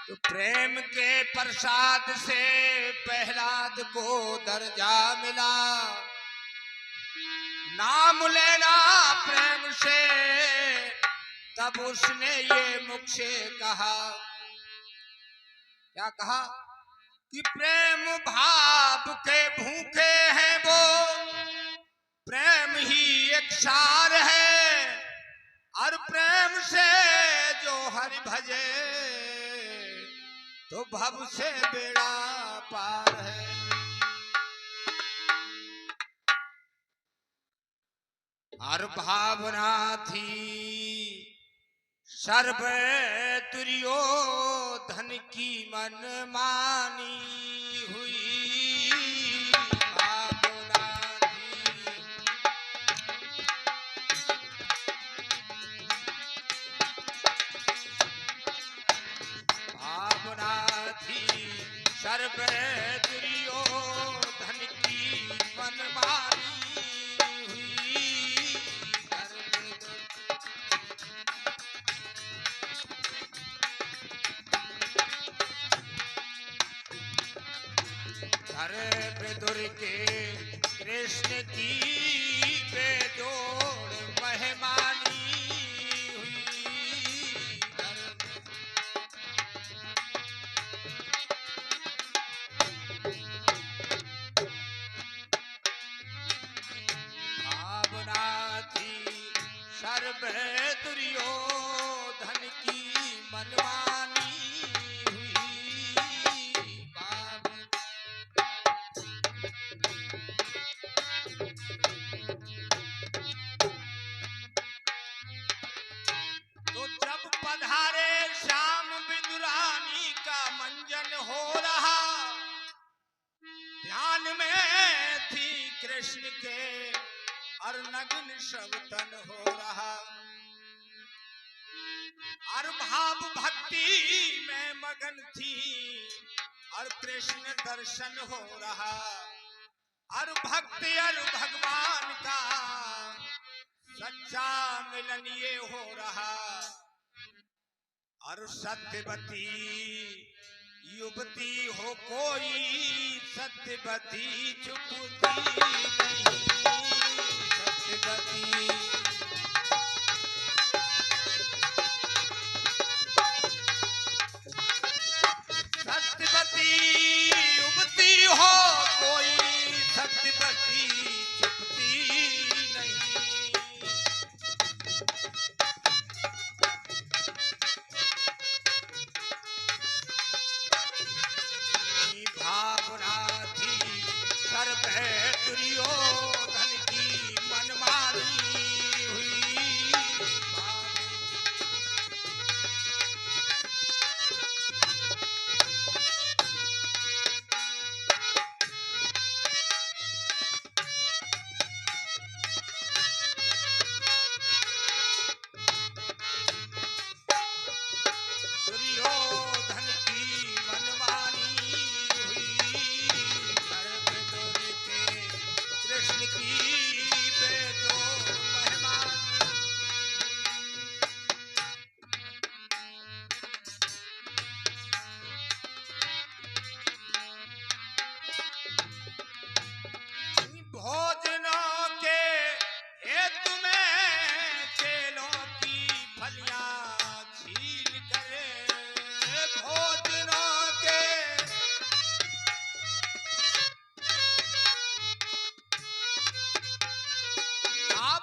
तो प्रेम के प्रसाद से प्रहलाद को दर्जा मिला। नाम लेना प्रेम से, तब उसने ये मुख से कहा। क्या कहा? कि प्रेम भाव के भूखे हैं वो, प्रेम ही एक सार है, और प्रेम से जो हरि भजे तो भव से बेड़ा पार है। और भावना थी सर्व दुर्योधन की मन मानी हुई। भावना थी सर्व दुर्योधन की मन मानी हुई। विदुर के कृष्ण की बेजोड़ मेहमानी हुई। भावना थी सर्व दुर्योधन की मनमानी कृष्ण के और नग्न शवतन हो रहा। और भाव भक्ति में मगन थी और कृष्ण दर्शन हो रहा। और भक्ति और भगवान का सच्चा मिलन ये हो रहा। और सत्यवती युवती हो कोई, सत्यवती चुपती नहीं। सत्यवती युवती हो कोई, सत्यवती चुपती नहीं। भावना थी सर्व दुर्योधन की मनमानी हुई। दुर्योधन की मनमानी कृष्ण की बेजोड़ मेहमान। भोजनों के हेतु में चेलों की फलियां छील करे। भोजनों के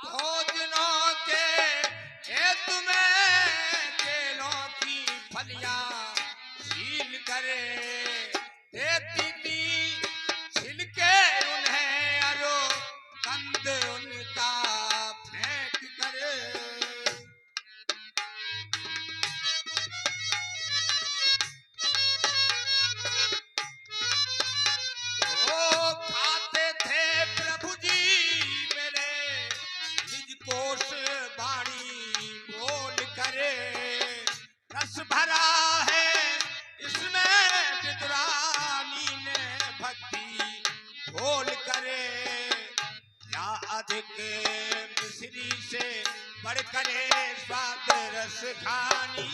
भोजनों के हेतु में चेलों की फलियां छील करे। देती थी छिलके उन्हें अरो कंद उनका फेंक करे। वो खाते थे प्रभु जी मेरे निज कोष वाणी बोल करे। रस भरा है इसमें विदुरानी ने भक्ति बोल करे। या अधिक मिश्री से बढ़ करे स्वाद रस खानी।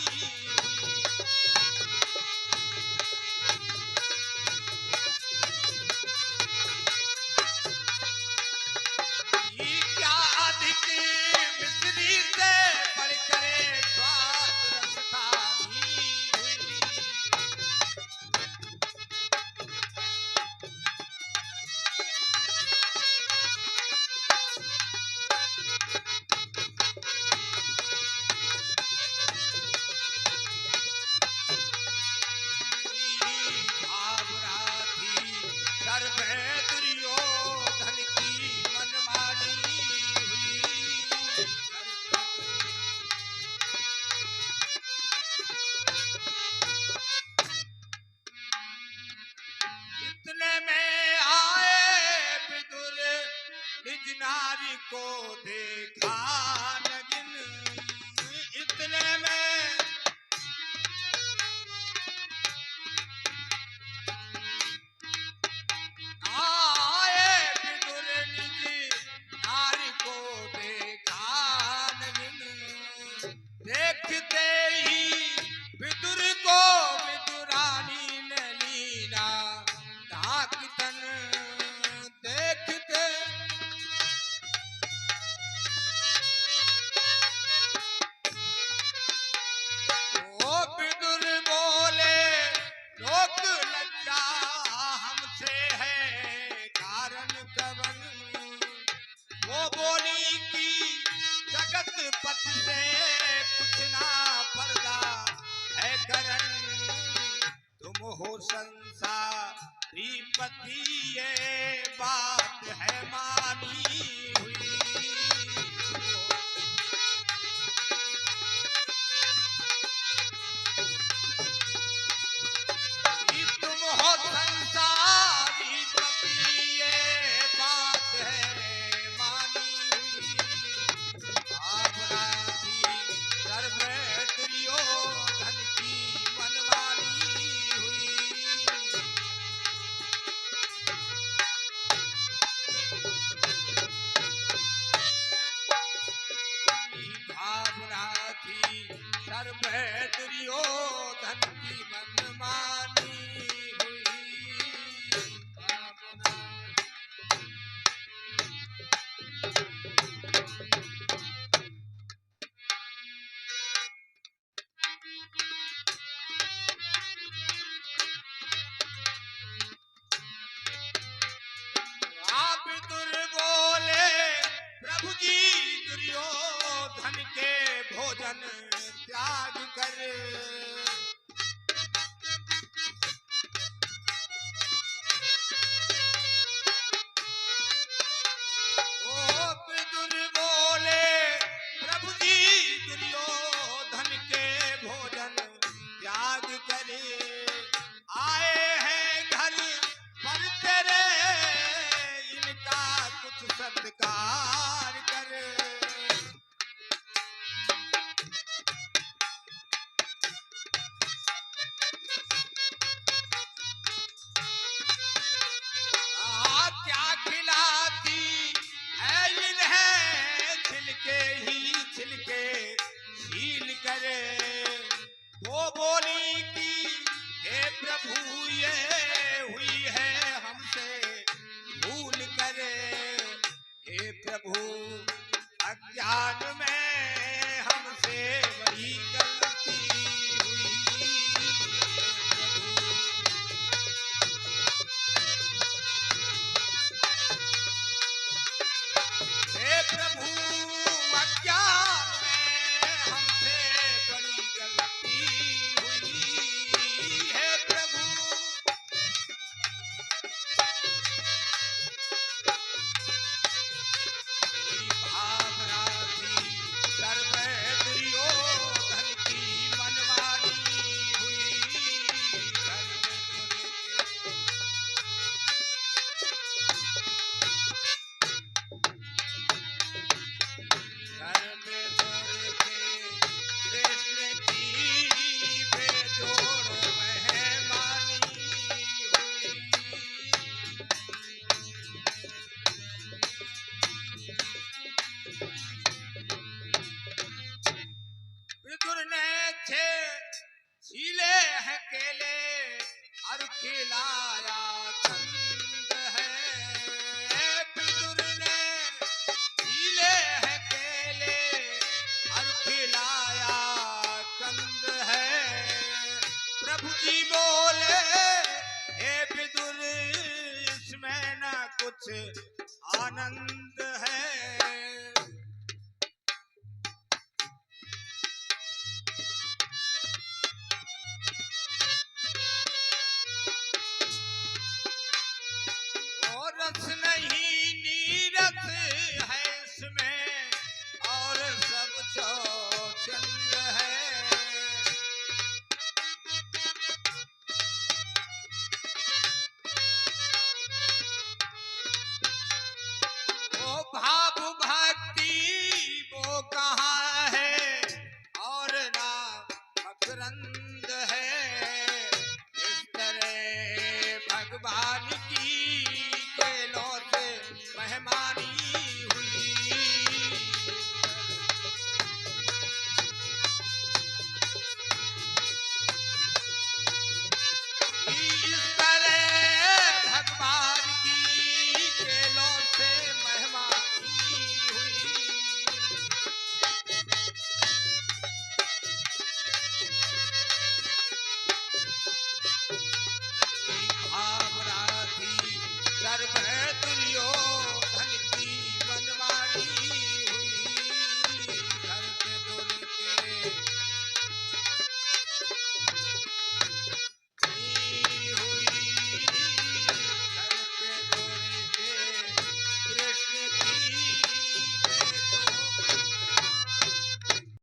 नारी को देखा नगिन, इतने में आए विदुर निज नारी को देखा नगिन, देखते ही विदुर को विदुरानी ने लीना ढाक तन, देखते ओ विदुर बोले लोक लज्जा हमसे है कारण कवन, वो बोली कि जगत पति से कुछ ना पर्दा है करन, तुम हो संसारी पति ये बात है मानी हुई, कि तुम हो संसारी पति ये बात है मानी हुई, भावना थी सर्व दुर्योधन की मनमानी हुई, भावना थी सर्व दुर्योधन की मनमानी हुई, भावना आप विदुर बोले प्रभु जी दुर्योधन के भोजन त्याग कर, ओ विदुर बोले प्रभु जी दुर्योधन के भोजन त्याग कर, आए हैं घर पर तेरे इनका कुछ सत्कार कर, क्या खिलाती है इन्हें छिलके ही छिलके छील करे, वो बोली कि हे प्रभु ये हुई है हमसे भूल करे, हे प्रभु अज्ञान में हमसे वही गलती हुई, हे प्रभु अज्ञान में हमसे बड़ी गलती हुई, हे प्रभु भावना थी सर्व दुर्योधन की मनमानी हुई, कृष्ण की बेजोड़ मेहमानी हुई, विदुर ने छीले हैं केले और खिलाया कंद है, विदुर ने छीले हैं केले और खिलाया कंद है, प्रभु जी बोले हे विदुर इसमें न कुछ आनंद है,